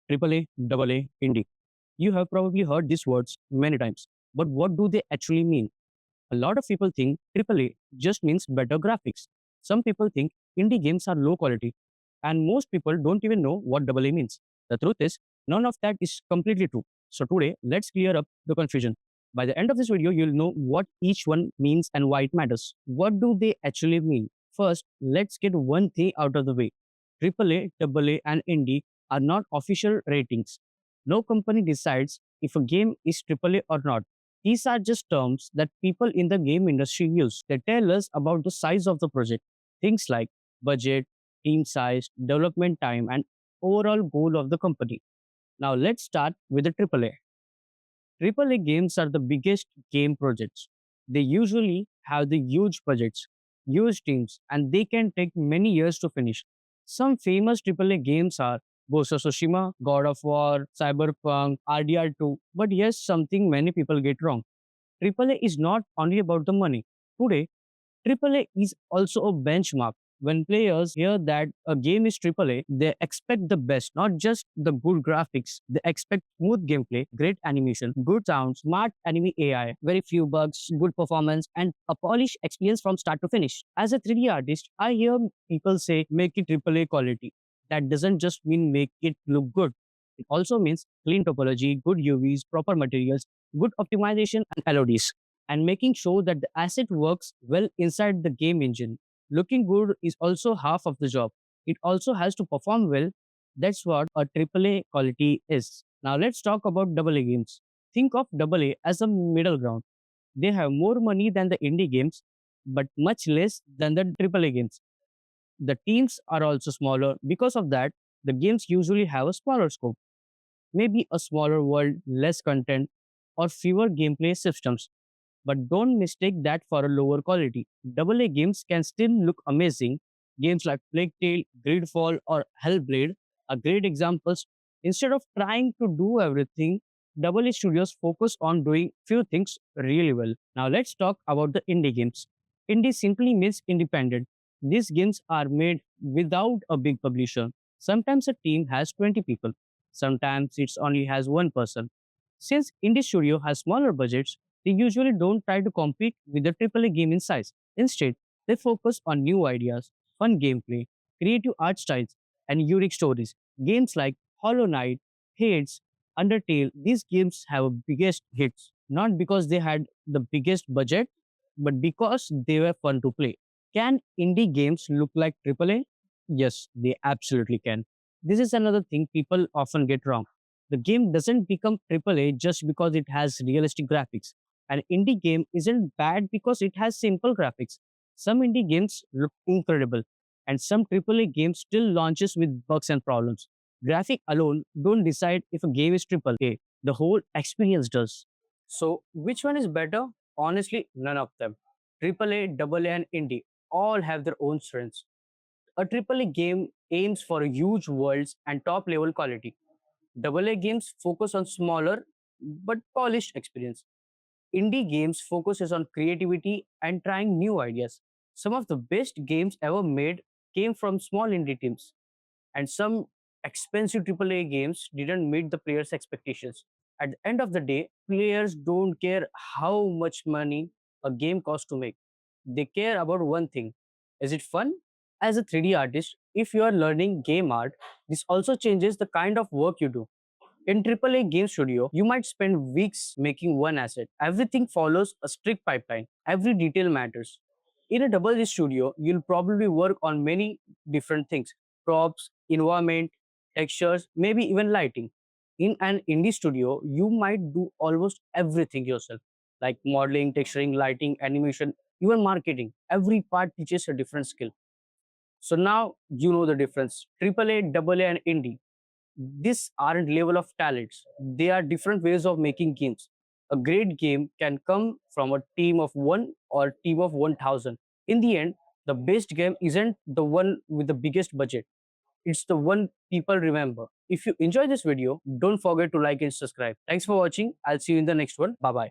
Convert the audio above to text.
AAA, AA, indie. You have probably heard these words many times, but what do they actually mean? A lot of people think AAA just means better graphics. Some people think indie games are low quality, and most people don't even know what AA means. The truth is, none of that is completely true. So today, let's clear up the confusion. By the end of this video, you'll know what each one means and why it matters. What do they actually mean? First, let's get one thing out of the way. AAA, AA, and indie are not official ratings. No company decides if a game is AAA or not. These are just terms that people in the game industry use. They tell us about the size of the project. Things like budget, team size, development time, and overall goal of the company. Now let's start with the AAA. AAA games are the biggest game projects. They usually have the huge budgets, huge teams, and they can take many years to finish. Some famous AAA games are Ghost of Tsushima, God of War, Cyberpunk, RDR2. But here's something many people get wrong. AAA is not only about the money. Today, AAA is also a benchmark. When players hear that a game is AAA, they expect the best, not just the good graphics. They expect smooth gameplay, great animation, good sound, smart anime AI, very few bugs, good performance, and a polished experience from start to finish. As a 3D artist, I hear people say make it AAA quality. That doesn't just mean make it look good. It also means clean topology, good UVs, proper materials, good optimization, and LODs and making sure that the asset works well inside the game engine. Looking good is also half of the job. It also has to perform well. That's what a AAA quality is. Now let's talk about AA games. Think of AA as a middle ground. They have more money than the indie games, but much less than the AAA games. The teams are also smaller. Because of that, the games usually have a smaller scope, maybe a smaller world, less content, or fewer gameplay systems. But don't mistake that for a lower quality. AA games can still look amazing. Games like Plague Tale, Gridfall, or Hellblade are great examples. Instead of trying to do everything, AA studios focus on doing few things really well. Now let's talk about the indie games. Indie simply means independent. These games are made without a big publisher. Sometimes a team has 20 people. Sometimes it only has one person. Since indie studio has smaller budgets, they usually don't try to compete with the AAA game in size. Instead, they focus on new ideas, fun gameplay, creative art styles, and unique stories. Games like Hollow Knight, Hades, Undertale, these games have biggest hits, not because they had the biggest budget, but because they were fun to play. Can indie games look like AAA? Yes, they absolutely can. This is another thing people often get wrong. The game doesn't become AAA just because it has realistic graphics. An indie game isn't bad because it has simple graphics. Some indie games look incredible, and some AAA games still launches with bugs and problems. Graphic alone don't decide if a game is AAA. The whole experience does. So, which one is better? Honestly, none of them. AAA, AA, and indie all have their own strengths. A AAA game aims for huge worlds and top level quality. AA games focus on smaller but polished experience. Indie games focuses on creativity and trying new ideas. Some of the best games ever made came from small indie teams, and some expensive AAA games didn't meet the players' expectations. At the end of the day, players don't care how much money a game costs to make. They care about one thing: is it fun? As a 3D artist, if you are learning game art, this also changes the kind of work you do. In AAA game studio, you might spend weeks making one asset. Everything follows a strict pipeline. Every detail matters. In a double A studio, you'll probably work on many different things: props, environment, textures, maybe even lighting. In an indie studio, you might do almost everything yourself, like modeling, texturing, lighting, animation, even marketing. Every part teaches a different skill. So now you know the difference. AAA, AA, and indie, these aren't level of talents. They are different ways of making games. A great game can come from a team of one or team of 1,000. In the end, the best game isn't the one with the biggest budget. It's the one people remember. If you enjoy this video, don't forget to like and subscribe. Thanks for watching. I'll see you in the next one. Bye bye.